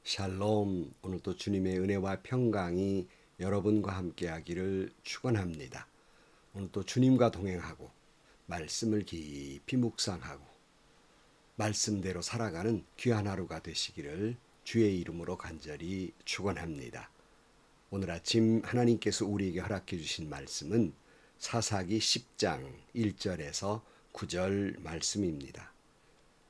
샬롬. 오늘도 주님의 은혜와 평강이 여러분과 함께하기를 축원합니다. 오늘도 주님과 동행하고 말씀을 깊이 묵상하고 말씀대로 살아가는 귀한 하루가 되시기를 주의 이름으로 간절히 축원합니다. 오늘 아침 하나님께서 우리에게 허락해 주신 말씀은 사사기 10장 1절에서 9절 말씀입니다.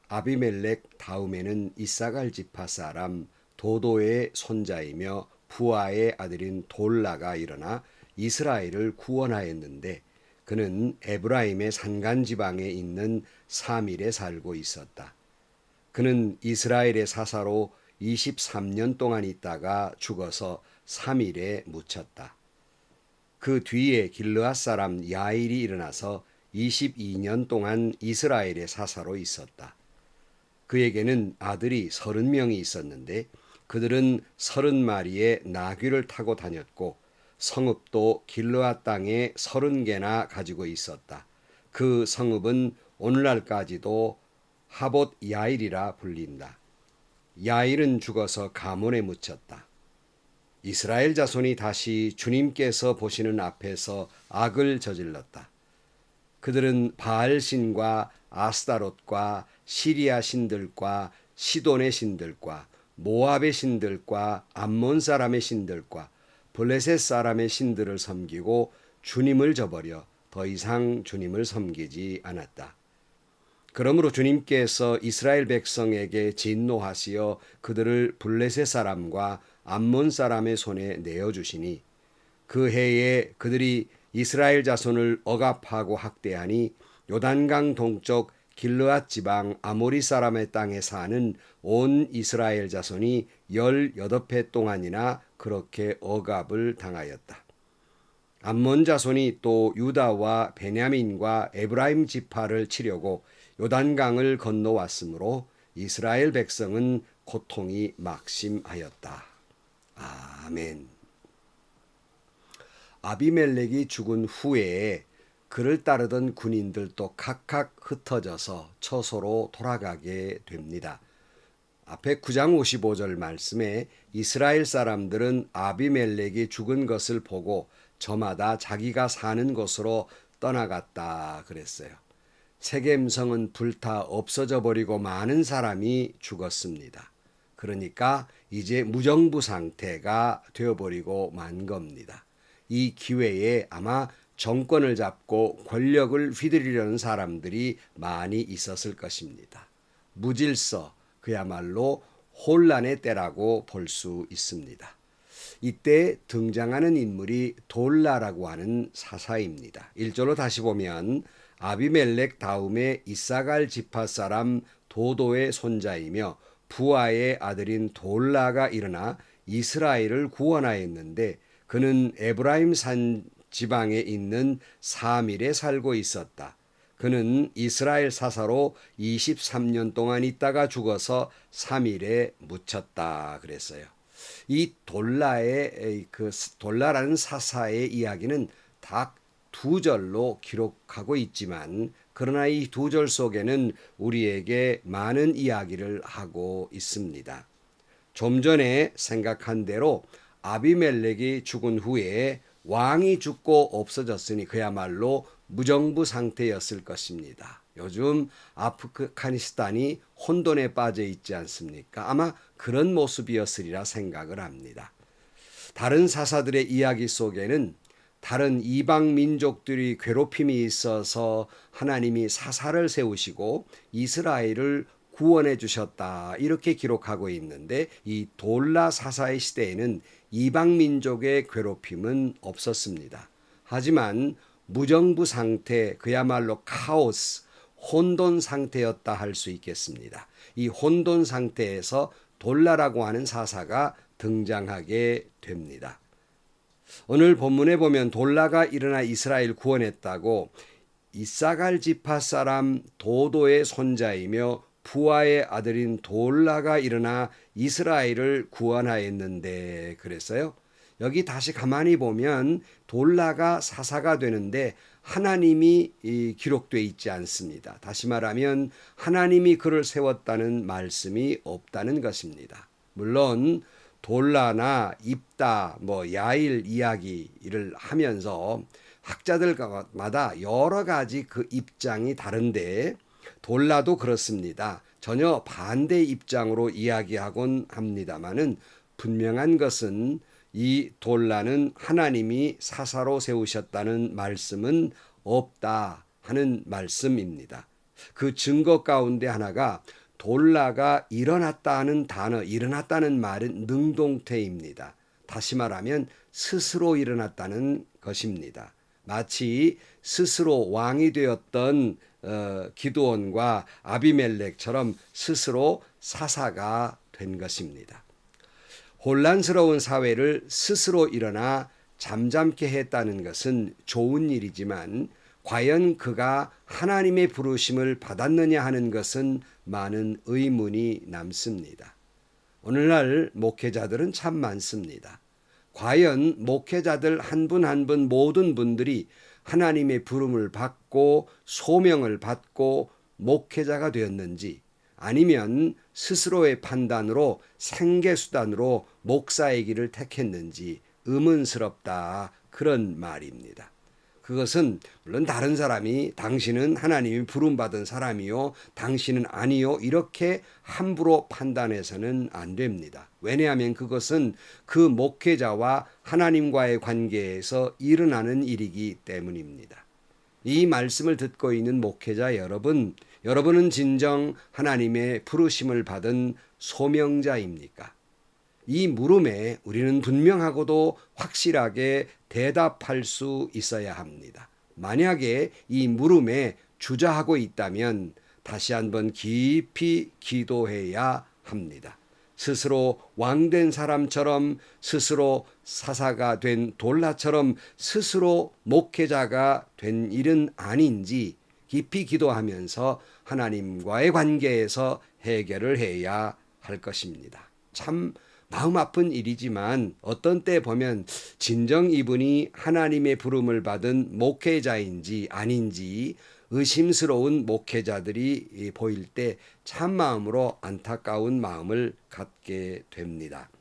아비멜렉 다음에는 이사갈 지파 사람 도도의 손자이며 부하의 아들인 돌라가 일어나 이스라엘을 구원하였는데 그는 에브라임의 산간 지방에 있는 사밀에 살고 있었다. 그는 이스라엘의 사사로 23년 동안 있다가 죽어서 사밀에 묻혔다. 그 뒤에 길르앗 사람 야일이 일어나서 22년 동안 이스라엘의 사사로 있었다. 그에게는 아들이 30명이 있었는데 그들은 30마리의 나귀를 타고 다녔고 성읍도 길르앗 땅에 30개나 가지고 있었다. 그 성읍은 오늘날까지도 하봇 야일이라 불린다. 야일은 죽어서 가문에 묻혔다. 이스라엘 자손이 다시 주님께서 보시는 앞에서 악을 저질렀다. 그들은 바알신과 아스타롯과 시리아 신들과 시돈의 신들과 모압의 신들과 암몬 사람의 신들과 블레셋 사람의 신들을 섬기고 주님을 저버려 더 이상 주님을 섬기지 않았다. 그러므로 주님께서 이스라엘 백성에게 진노하시어 그들을 블레셋 사람과 암몬 사람의 손에 내어주시니 그 해에 그들이 이스라엘 자손을 억압하고 학대하니 요단강 동쪽 길르앗 지방 아모리 사람의 땅에 사는 온 이스라엘 자손이 18해 동안이나 그렇게 억압을 당하였다. 암몬 자손이 또 유다와 베냐민과 에브라임 지파를 치려고 요단강을 건너왔으므로 이스라엘 백성은 고통이 막심하였다. 아멘. 아비멜렉이 죽은 후에 그를 따르던 군인들도 각각 흩어져서 처소로 돌아가게 됩니다. 앞에 9장 55절 말씀에 이스라엘 사람들은 아비멜렉이 죽은 것을 보고 저마다 자기가 사는 곳으로 떠나갔다 그랬어요. 세겜성은 불타 없어져 버리고 많은 사람이 죽었습니다. 그러니까 이제 무정부 상태가 되어버리고 만 겁니다. 이 기회에 아마 정권을 잡고 권력을 휘두르려는 사람들이 많이 있었을 것입니다. 무질서, 그야말로 혼란의 때라고 볼 수 있습니다. 이때 등장하는 인물이 돌라라고 하는 사사입니다. 1절로 다시 보면 아비멜렉 다음에 이사갈 지파 사람 도도의 손자이며 부하의 아들인 돌라가 일어나 이스라엘을 구원하였는데 그는 에브라임 산 지방에 있는 사밀에 살고 있었다. 그는 이스라엘 사사로 23년 동안 있다가 죽어서 사밀에 묻혔다 그랬어요. 이 돌라라는 사사의 이야기는 딱 2절로 기록하고 있지만 그러나 이 2절 속에는 우리에게 많은 이야기를 하고 있습니다. 좀 전에 생각한 대로 아비멜렉이 죽은 후에 왕이 죽고 없어졌으니 그야말로 무정부 상태였을 것입니다. 요즘 아프가니스탄이 혼돈에 빠져 있지 않습니까? 아마 그런 모습이었으리라 생각을 합니다. 다른 사사들의 이야기 속에는 다른 이방 민족들이 괴롭힘이 있어서 하나님이 사사를 세우시고 이스라엘을 구원해 주셨다 이렇게 기록하고 있는데 이 돌라 사사의 시대에는 이방 민족의 괴롭힘은 없었습니다. 하지만 무정부 상태, 그야말로 카오스, 혼돈 상태였다 할 수 있겠습니다. 이 혼돈 상태에서 돌라라고 하는 사사가 등장하게 됩니다. 오늘 본문에 보면 돌라가 일어나 이스라엘 구원했다고 이사갈 지파 사람 도도의 손자이며 부하의 아들인 돌라가 일어나 이스라엘을 구원하였는데 그랬어요. 여기 다시 가만히 보면 돌라가 사사가 되는데 하나님이 기록되어 있지 않습니다. 다시 말하면 하나님이 그를 세웠다는 말씀이 없다는 것입니다. 물론 돌라나 입다, 야일 이야기를 하면서 학자들마다 여러 가지 그 입장이 다른데 돌라도 그렇습니다. 전혀 반대 입장으로 이야기하곤 합니다마는 분명한 것은 이 돌라는 하나님이 사사로 세우셨다는 말씀은 없다 하는 말씀입니다. 그 증거 가운데 하나가 돌라가 일어났다는 단어, 일어났다는 말은 능동태입니다. 다시 말하면 스스로 일어났다는 것입니다. 마치 스스로 왕이 되었던 기드온과 아비멜렉처럼 스스로 사사가 된 것입니다. 혼란스러운 사회를 스스로 일어나 잠잠케 했다는 것은 좋은 일이지만 과연 그가 하나님의 부르심을 받았느냐 하는 것은 많은 의문이 남습니다. 오늘날 목회자들은 참 많습니다. 과연 목회자들 한 분 한 분 모든 분들이 하나님의 부름을 받고 소명을 받고 목회자가 되었는지 아니면 스스로의 판단으로 생계수단으로 목사의 길을 택했는지 의문스럽다 그런 말입니다. 그것은 물론 다른 사람이 당신은 하나님이 부름받은 사람이요 당신은 아니요 이렇게 함부로 판단해서는 안 됩니다. 왜냐하면 그것은 그 목회자와 하나님과의 관계에서 일어나는 일이기 때문입니다. 이 말씀을 듣고 있는 목회자 여러분은 진정 하나님의 부르심을 받은 소명자입니까? 이 물음에 우리는 분명하고도 확실하게 대답할 수 있어야 합니다. 만약에 이 물음에 주저하고 있다면 다시 한번 깊이 기도해야 합니다. 스스로 왕된 사람처럼 스스로 사사가 된 돌라처럼 스스로 목회자가 된 일은 아닌지 깊이 기도하면서 하나님과의 관계에서 해결을 해야 할 것입니다. 참 마음 아픈 일이지만 어떤 때 보면 진정 이분이 하나님의 부름을 받은 목회자인지 아닌지 의심스러운 목회자들이 보일 때 참마음으로 안타까운 마음을 갖게 됩니다.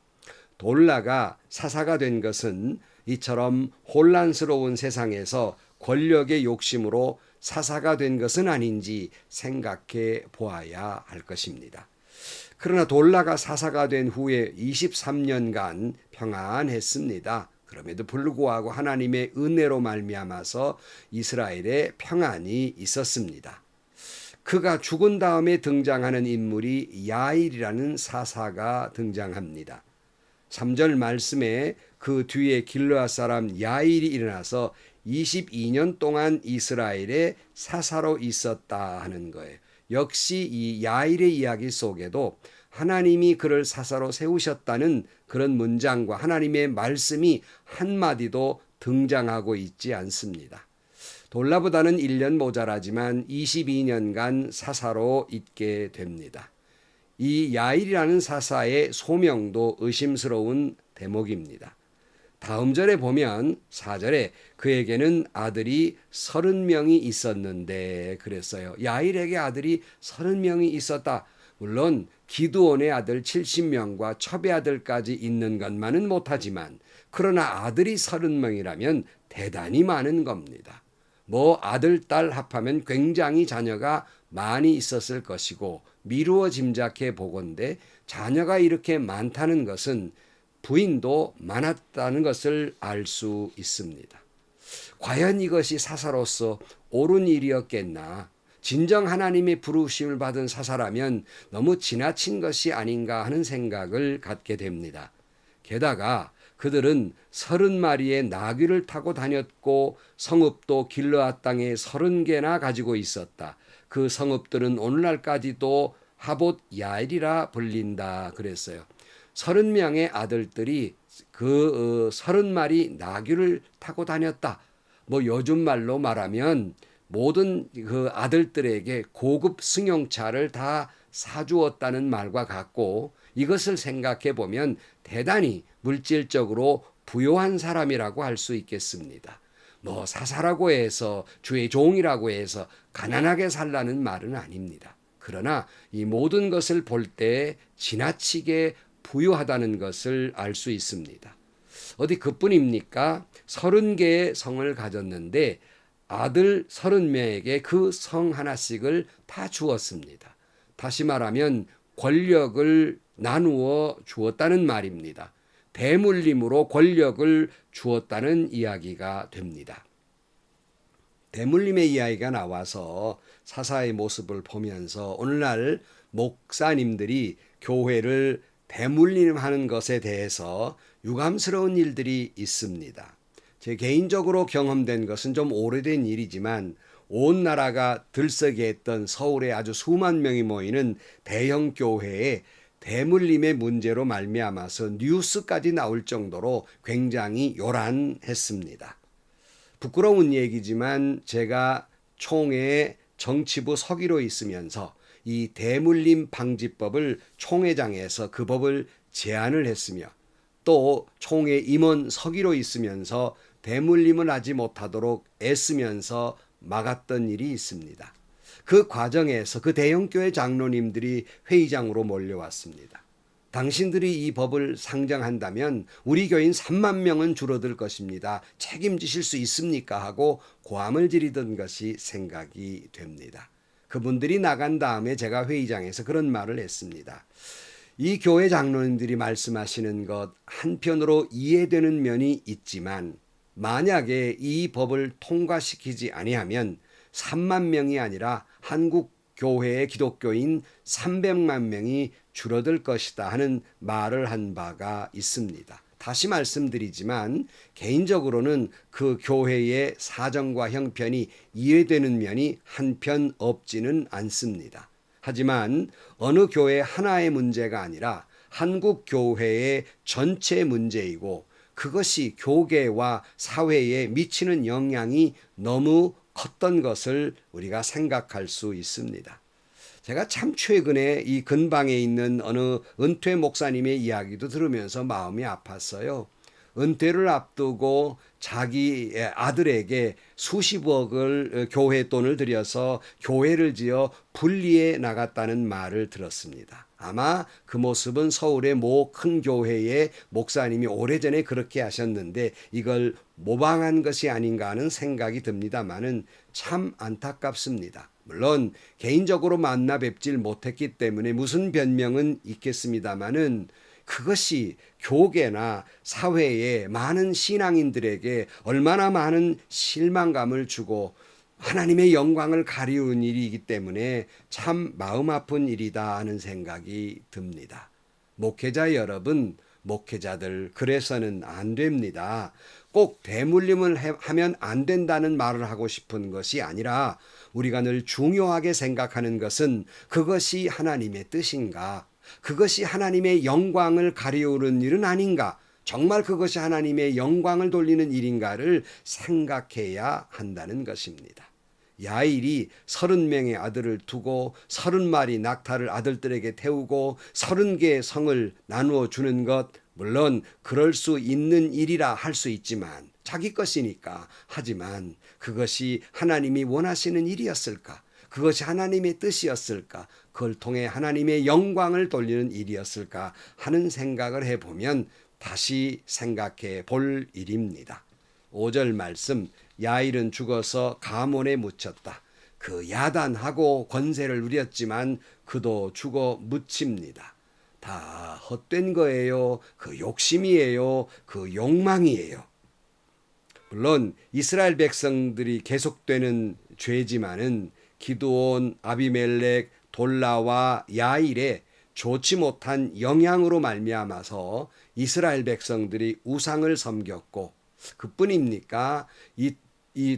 돌라가 사사가 된 것은 이처럼 혼란스러운 세상에서 권력의 욕심으로 사사가 된 것은 아닌지 생각해 보아야 할 것입니다. 그러나 돌라가 사사가 된 후에 23년간 평안했습니다. 그럼에도 불구하고 하나님의 은혜로 말미암아서 이스라엘에 평안이 있었습니다. 그가 죽은 다음에 등장하는 인물이 야일이라는 사사가 등장합니다. 3절 말씀에 그 뒤에 길르앗 사람 야일이 일어나서 22년 동안 이스라엘에 사사로 있었다 하는 거예요. 역시 이 야일의 이야기 속에도 하나님이 그를 사사로 세우셨다는 그런 문장과 하나님의 말씀이 한마디도 등장하고 있지 않습니다. 돌라보다는 1년 모자라지만 22년간 사사로 있게 됩니다. 이 야일이라는 사사의 소명도 의심스러운 대목입니다. 다음 절에 보면 4절에 그에게는 아들이 30명이 있었는데 그랬어요. 야일에게 아들이 30명이 있었다. 물론 기드온의 아들 70명과 첩의 아들까지 있는 것만은 못하지만 그러나 아들이 30명이라면 대단히 많은 겁니다. 아들, 딸 합하면 굉장히 자녀가 많이 있었을 것이고 미루어 짐작해 보건대 자녀가 이렇게 많다는 것은 부인도 많았다는 것을 알 수 있습니다. 과연 이것이 사사로서 옳은 일이었겠나? 진정 하나님의 부르심을 받은 사사라면 너무 지나친 것이 아닌가 하는 생각을 갖게 됩니다. 게다가 그들은 30마리의 나귀를 타고 다녔고 성읍도 길르앗 땅에 30개나 가지고 있었다. 그 성읍들은 오늘날까지도 하봇 야일이라 불린다 그랬어요. 30명의 아들들이 그 30마리 나귀를 타고 다녔다. 요즘 말로 말하면 모든 그 아들들에게 고급 승용차를 다 사주었다는 말과 같고 이것을 생각해 보면 대단히 물질적으로 부유한 사람이라고 할 수 있겠습니다. 사사라고 해서 주의 종이라고 해서 가난하게 살라는 말은 아닙니다. 그러나 이 모든 것을 볼 때 지나치게 부유하다는 것을 알 수 있습니다. 어디 그뿐입니까? 30개의 성을 가졌는데 아들 30명에게 그 성 하나씩을 다 주었습니다. 다시 말하면 권력을 나누어 주었다는 말입니다. 대물림으로 권력을 주었다는 이야기가 됩니다. 대물림의 이야기가 나와서 사사의 모습을 보면서 오늘날 목사님들이 교회를 대물림하는 것에 대해서 유감스러운 일들이 있습니다. 제 개인적으로 경험된 것은 좀 오래된 일이지만 온 나라가 들썩이 했던 서울에 아주 수만 명이 모이는 대형 교회에 대물림의 문제로 말미암아서 뉴스까지 나올 정도로 굉장히 요란했습니다. 부끄러운 얘기지만 제가 총회 정치부 서기로 있으면서 이 대물림 방지법을 총회장에서 그 법을 제안을 했으며 또 총회 임원 서기로 있으면서 대물림을 하지 못하도록 애쓰면서 막았던 일이 있습니다. 그 과정에서 그 대형교회 장로님들이 회의장으로 몰려왔습니다. 당신들이 이 법을 상정한다면 우리 교인 3만 명은 줄어들 것입니다. 책임지실 수 있습니까? 하고 고함을 지르던 것이 생각이 됩니다. 그분들이 나간 다음에 제가 회의장에서 그런 말을 했습니다. 이 교회 장로님들이 말씀하시는 것 한편으로 이해되는 면이 있지만 만약에 이 법을 통과시키지 아니하면 3만 명이 아니라 한국 교회의 기독교인 300만 명이 줄어들 것이다 하는 말을 한 바가 있습니다. 다시 말씀드리지만 개인적으로는 그 교회의 사정과 형편이 이해되는 면이 한편 없지는 않습니다. 하지만 어느 교회 하나의 문제가 아니라 한국 교회의 전체 문제이고 그것이 교계와 사회에 미치는 영향이 너무 컸던 것을 우리가 생각할 수 있습니다. 제가 참 최근에 이 근방에 있는 어느 은퇴 목사님의 이야기도 들으면서 마음이 아팠어요. 은퇴를 앞두고 자기 아들에게 수십억을 교회 돈을 들여서 교회를 지어 분리해 나갔다는 말을 들었습니다. 아마 그 모습은 서울의 모 큰 교회의 목사님이 오래전에 그렇게 하셨는데 이걸 모방한 것이 아닌가 하는 생각이 듭니다마는 참 안타깝습니다. 물론 개인적으로 만나 뵙질 못했기 때문에 무슨 변명은 있겠습니다마는 그것이 교계나 사회에 많은 신앙인들에게 얼마나 많은 실망감을 주고 하나님의 영광을 가리우는 일이기 때문에 참 마음 아픈 일이다 하는 생각이 듭니다. 목회자 여러분, 목회자들 그래서는 안 됩니다. 꼭 대물림을 하면 안 된다는 말을 하고 싶은 것이 아니라 우리가 늘 중요하게 생각하는 것은 그것이 하나님의 뜻인가? 그것이 하나님의 영광을 가리우는 일은 아닌가? 정말 그것이 하나님의 영광을 돌리는 일인가를 생각해야 한다는 것입니다. 야일이 30명의 아들을 두고 30마리 낙타를 아들들에게 태우고 30개의 성을 나누어 주는 것 물론 그럴 수 있는 일이라 할 수 있지만 자기 것이니까 하지만 그것이 하나님이 원하시는 일이었을까? 그것이 하나님의 뜻이었을까? 그걸 통해 하나님의 영광을 돌리는 일이었을까 하는 생각을 해보면 다시 생각해 볼 일입니다. 5절 말씀 야일은 죽어서 가문에 묻혔다. 그 야단하고 권세를 누렸지만 그도 죽어 묻힙니다. 다 헛된 거예요. 그 욕심이에요. 그 욕망이에요. 물론 이스라엘 백성들이 계속되는 죄지만은 기드온, 아비멜렉, 돌라와 야일의 좋지 못한 영향으로 말미암아서 이스라엘 백성들이 우상을 섬겼고 그뿐입니까? 이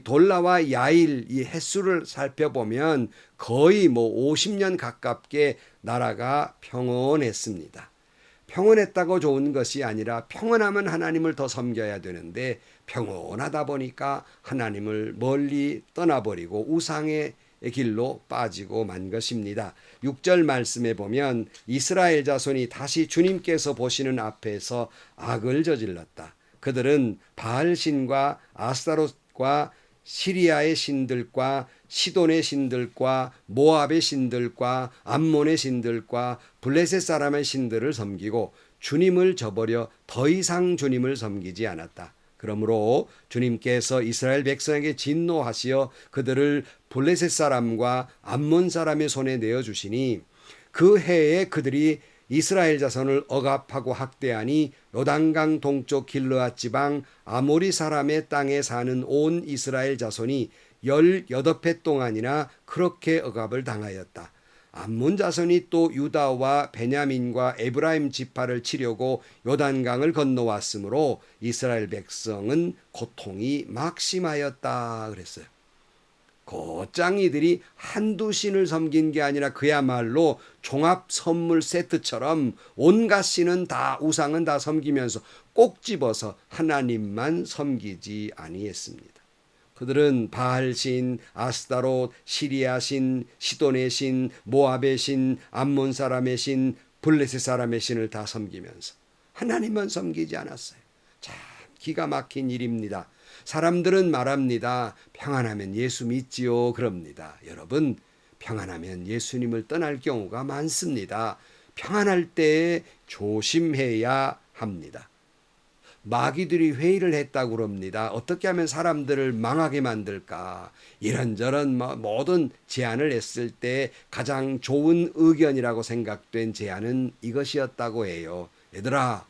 돌라와 야일 이 횟수를 살펴보면 거의 50년 가깝게 나라가 평온했습니다. 평온했다고 좋은 것이 아니라 평온하면 하나님을 더 섬겨야 되는데 평온하다 보니까 하나님을 멀리 떠나버리고 우상의 길로 빠지고 만 것입니다. 6절 말씀에 보면 이스라엘 자손이 다시 주님께서 보시는 앞에서 악을 저질렀다. 그들은 바알신과 아스타롯과 시리아의 신들과 시돈의 신들과 모압의 신들과 암몬의 신들과 블레셋 사람의 신들을 섬기고 주님을 저버려 더 이상 주님을 섬기지 않았다. 그러므로 주님께서 이스라엘 백성에게 진노하시어 그들을 블레셋 사람과 암몬 사람의 손에 내어주시니 그 해에 그들이 이스라엘 자손을 억압하고 학대하니 요단강 동쪽 길르앗 지방 아모리 사람의 땅에 사는 온 이스라엘 자손이 18해 동안이나 그렇게 억압을 당하였다. 암몬 자손이 또 유다와 베냐민과 에브라임 지파를 치려고 요단강을 건너왔으므로 이스라엘 백성은 고통이 막심하였다 그랬어요. 짱이들이 한두 신을 섬긴 게 아니라 그야말로 종합 선물 세트처럼 온갖 신은 다 우상은 다 섬기면서 꼭 집어서 하나님만 섬기지 아니했습니다. 그들은 바알신, 아스타롯, 시리아 신, 시돈의 신, 모압의 신, 암몬 사람의 신, 블레셋 사람의 신을 다 섬기면서 하나님만 섬기지 않았어요. 참 기가 막힌 일입니다. 사람들은 말합니다. 평안하면 예수 믿지요. 그럽니다. 여러분, 평안하면 예수님을 떠날 경우가 많습니다. 평안할 때에 조심해야 합니다. 마귀들이 회의를 했다고 그럽니다. 어떻게 하면 사람들을 망하게 만들까? 이런저런 모든 제안을 했을 때 가장 좋은 의견이라고 생각된 제안은 이것이었다고 해요. 얘들아,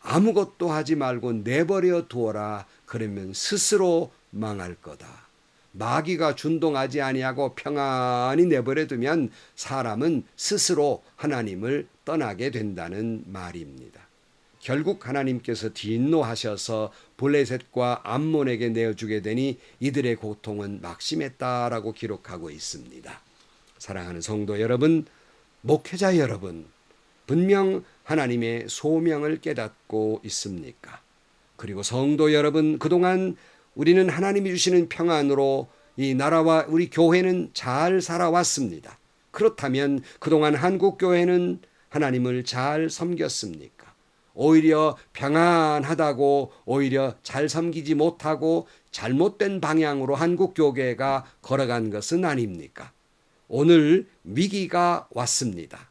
아무것도 하지 말고 내버려 두어라. 그러면 스스로 망할 거다. 마귀가 준동하지 아니하고 평안히 내버려 두면 사람은 스스로 하나님을 떠나게 된다는 말입니다. 결국 하나님께서 진노하셔서 블레셋과 암몬에게 내어주게 되니 이들의 고통은 막심했다라고 기록하고 있습니다. 사랑하는 성도 여러분, 목회자 여러분, 분명 하나님의 소명을 깨닫고 있습니까? 그리고 성도 여러분, 그동안 우리는 하나님이 주시는 평안으로 이 나라와 우리 교회는 잘 살아왔습니다. 그렇다면 그동안 한국 교회는 하나님을 잘 섬겼습니까? 오히려 평안하다고 오히려 잘 섬기지 못하고 잘못된 방향으로 한국 교회가 걸어간 것은 아닙니까? 오늘 위기가 왔습니다.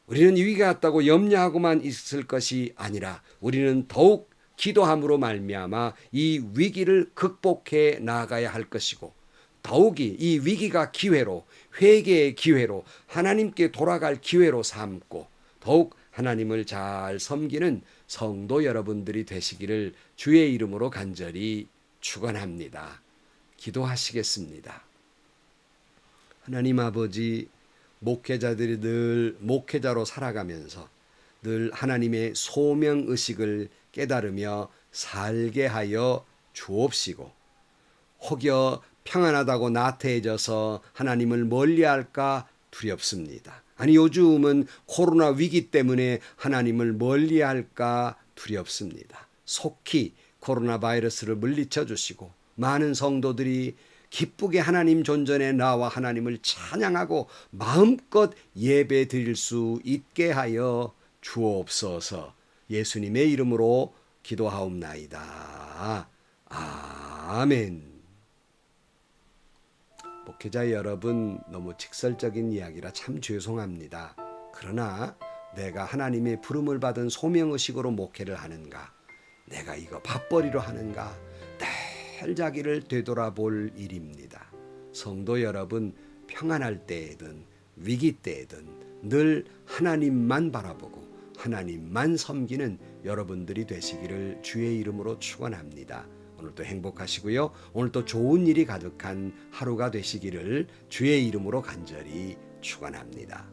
우리는 위기가 왔다고 염려하고만 있을 것이 아니라 우리는 더욱 기도함으로 말미암아 이 위기를 극복해 나가야 할 것이고 더욱이 이 위기가 기회로 회개의 기회로 하나님께 돌아갈 기회로 삼고 더욱 하나님을 잘 섬기는 성도 여러분들이 되시기를 주의 이름으로 간절히 축원합니다. 기도하시겠습니다. 하나님 아버지, 목회자들이 늘 목회자로 살아가면서 늘 하나님의 소명의식을 깨달으며 살게 하여 주옵시고 혹여 평안하다고 나태해져서 하나님을 멀리할까 두렵습니다. 아니 요즘은 코로나 위기 때문에 하나님을 멀리할까 두렵습니다. 속히 코로나 바이러스를 물리쳐 주시고 많은 성도들이 기쁘게 하나님 존전에 나와 하나님을 찬양하고 마음껏 예배 드릴 수 있게 하여 주옵소서. 예수님의 이름으로 기도하옵나이다. 아멘. 목회자 여러분, 너무 직설적인 이야기라 참 죄송합니다. 그러나 내가 하나님의 부름을 받은 소명의식으로 목회를 하는가, 내가 이거 밥벌이로 하는가, 늘 자기를 되돌아볼 일입니다. 성도 여러분, 평안할 때에든 위기 때에든 늘 하나님만 바라보고 하나님만 섬기는 여러분들이 되시기를 주의 이름으로 축원합니다. 오늘도 행복하시고요. 오늘도 좋은 일이 가득한 하루가 되시기를 주의 이름으로 간절히 축원합니다.